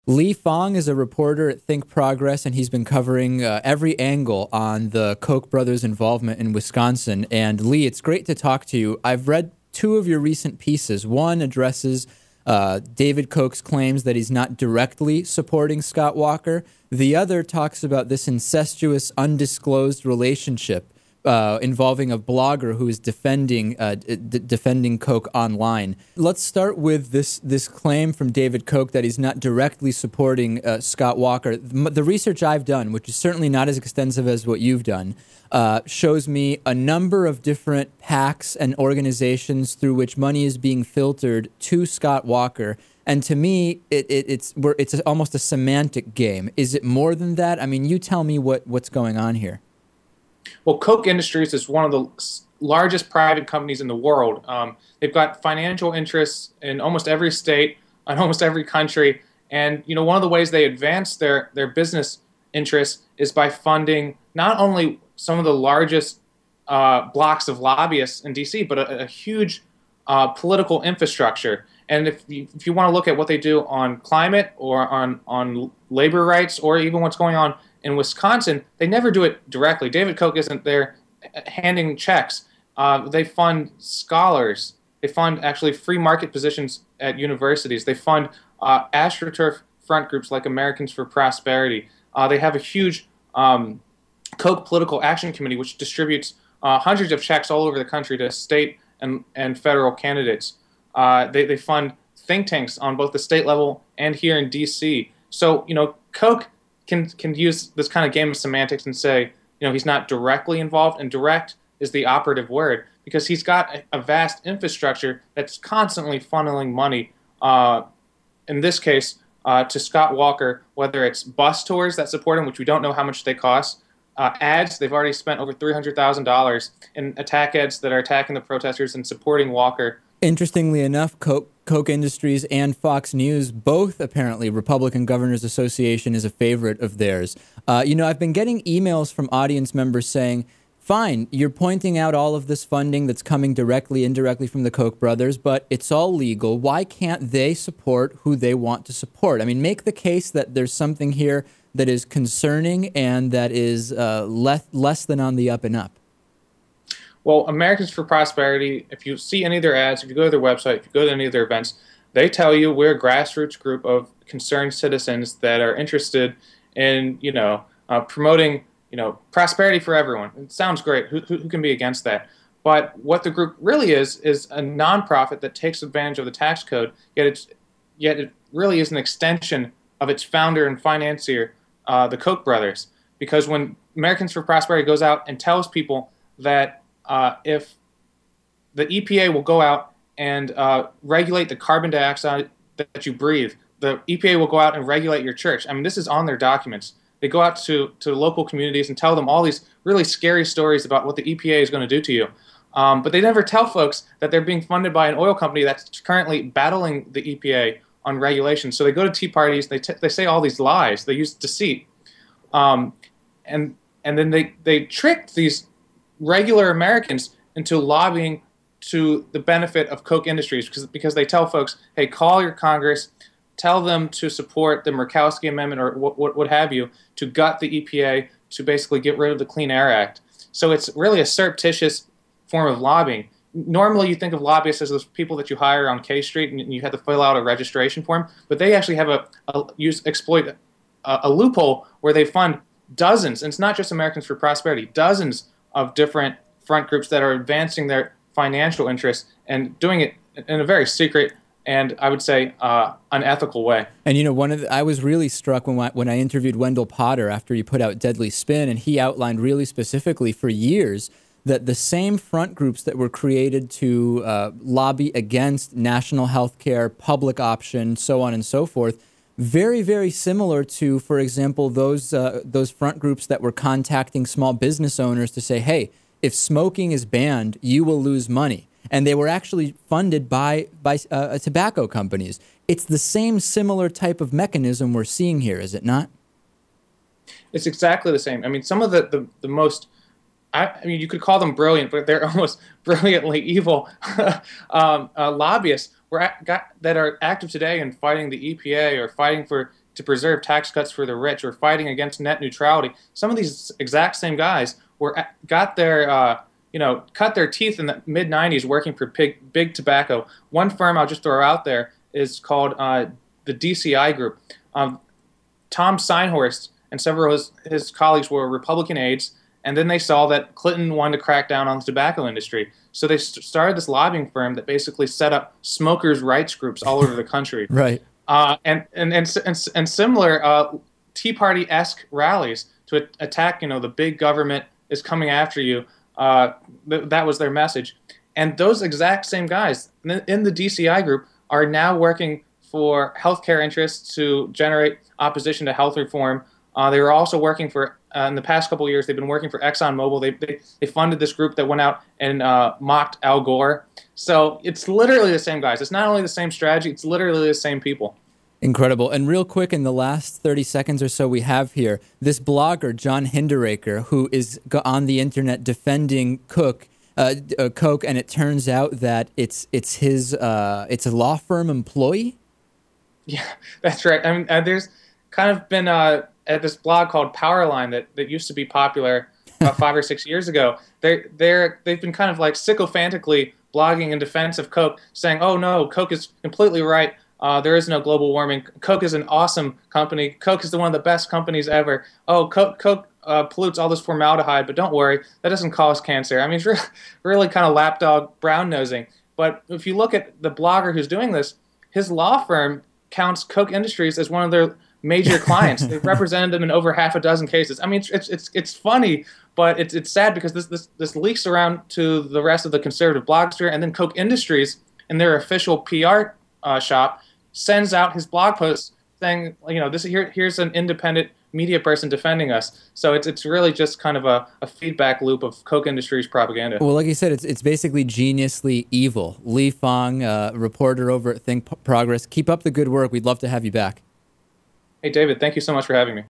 Fang is a reporter at ThinkProgress, and he's been covering every angle on the Koch brothers' involvement in Wisconsin. And Lee, it's great to talk to you. I've read two of your recent pieces. One addresses David Koch's claims that he's not directly supporting Scott Walker. The other talks about this incestuous, undisclosed relationship involving a blogger who is defending Koch online. Let's start with this claim from David Koch that he's not directly supporting Scott Walker. The research I've done, which is certainly not as extensive as what you've done, shows me a number of different PACs and organizations through which money is being filtered to Scott Walker. And to me, it's almost a semantic game. Is it more than that? I mean, you tell me what's going on here. Well, Koch Industries is one of the largest private companies in the world. They've got financial interests in almost every state, in almost every country. And one of the ways they advance their business interests is by funding not only some of the largest blocks of lobbyists in D.C., but a huge political infrastructure. And if you want to look at what they do on climate or on labor rights or even what's going on in Wisconsin, they never do it directly. David Koch isn't there handing checks. They fund scholars. They fund actually free market positions at universities. They fund AstroTurf front groups like Americans for Prosperity. They have a huge Koch Political Action Committee, which distributes hundreds of checks all over the country to state and federal candidates. They fund think tanks on both the state level and here in D.C. So, Koch can use this kind of game of semantics and say, he's not directly involved, and direct is the operative word, because he's got a vast infrastructure that's constantly funneling money, in this case, to Scott Walker, whether it's bus tours that support him, which we don't know how much they cost, ads. They've already spent over $300,000 in attack ads that are attacking the protesters and supporting Walker. Interestingly enough, Koch Industries and Fox News, both apparently Republican Governors Association is a favorite of theirs. I've been getting emails from audience members saying, fine, you're pointing out all of this funding that's coming directly, indirectly from the Koch brothers, but it's all legal. Why can't they support who they want to support? I mean, make the case that there's something here that is concerning and that is less than on the up and up. Well, Americans for Prosperity, if you see any of their ads, if you go to their website, if you go to any of their events, they tell you we're a grassroots group of concerned citizens that are interested in, promoting, prosperity for everyone. It sounds great. Who can be against that? But what the group really is a nonprofit that takes advantage of the tax code, yet it really is an extension of its founder and financier, the Koch brothers. Because when Americans for Prosperity goes out and tells people that if the EPA will go out and regulate the carbon dioxide that you breathe, the EPA will go out and regulate your church. I mean, this is on their documents. They go out to local communities and tell them all these really scary stories about what the EPA is going to do to you. But they never tell folks that they're being funded by an oil company that's currently battling the EPA on regulation. So they go to tea parties, they say all these lies, they use deceit. And then they trick these regular Americans into lobbying to the benefit of Koch Industries because they tell folks, hey, call your Congress, tell them to support the Murkowski Amendment or what have you, to gut the EPA, to basically get rid of the Clean Air Act. So it's really a surreptitious form of lobbying. Normally you think of lobbyists as those people that you hire on K Street and you have to fill out a registration form, but they actually have exploit a loophole where they fund dozens, and it's not just Americans for Prosperity, dozens of different front groups that are advancing their financial interests and doing it in a very secret and, I would say, unethical way. And I was really struck when I interviewed Wendell Potter after he put out Deadly Spin, and he outlined really specifically for years that the same front groups that were created to lobby against national health care, public option, so on and so forth, very, very similar to, for example, those front groups that were contacting small business owners to say, hey, if smoking is banned, you will lose money. And they were actually funded by tobacco companies. It's the same similar type of mechanism we're seeing here, is it not? It's exactly the same. I mean, some of the most, you could call them brilliant, but they're almost brilliantly evil lobbyists that are active today in fighting the EPA or fighting for to preserve tax cuts for the rich or fighting against net neutrality. Some of these exact same guys got their cut their teeth in the mid 90s working for big tobacco. One firm I'll just throw out there is called the DCI Group. Tom Seinhorst and several of his colleagues were Republican aides, and then they saw that Clinton wanted to crack down on the tobacco industry. So they started this lobbying firm that basically set up smokers' rights groups all over the country. Right. And similar Tea Party-esque rallies to attack, the big government is coming after you. That was their message. And those exact same guys in the DCI group are now working for healthcare interests to generate opposition to health reform. They were also working for, in the past couple of years, they've been working for ExxonMobil. They funded this group that went out and mocked Al Gore. So it's literally the same guys. It's not only the same strategy, it's literally the same people. Incredible. And real quick, in the last 30 seconds or so we have here, this blogger, John Hinderaker, who is on the internet defending Koch, and it turns out that it's a law firm employee? Yeah, that's right. I mean, there's kind of been at this blog called Powerline that used to be popular about 5 or 6 years ago. They've been kind of like sycophantically blogging in defense of Koch, saying, "Oh no, Koch is completely right. There is no global warming. Koch is an awesome company. Koch is one of the best companies ever. Oh, Koch pollutes all this formaldehyde, but don't worry, that doesn't cause cancer." I mean, it's really kind of lapdog brown nosing. But if you look at the blogger who's doing this, his law firm counts Koch Industries as one of their major clients. They've represented them in over half a dozen cases. I mean, it's funny, but it's sad because this leaks around to the rest of the conservative blogosphere, and then Koch Industries, in their official PR shop, sends out his blog post saying, here's an independent media person defending us. So it's really just kind of a feedback loop of Koch Industries propaganda. Well, like you said, it's basically geniusly evil. Lee Fang, reporter over at ThinkProgress. Keep up the good work. We'd love to have you back. Hey, David, thank you so much for having me.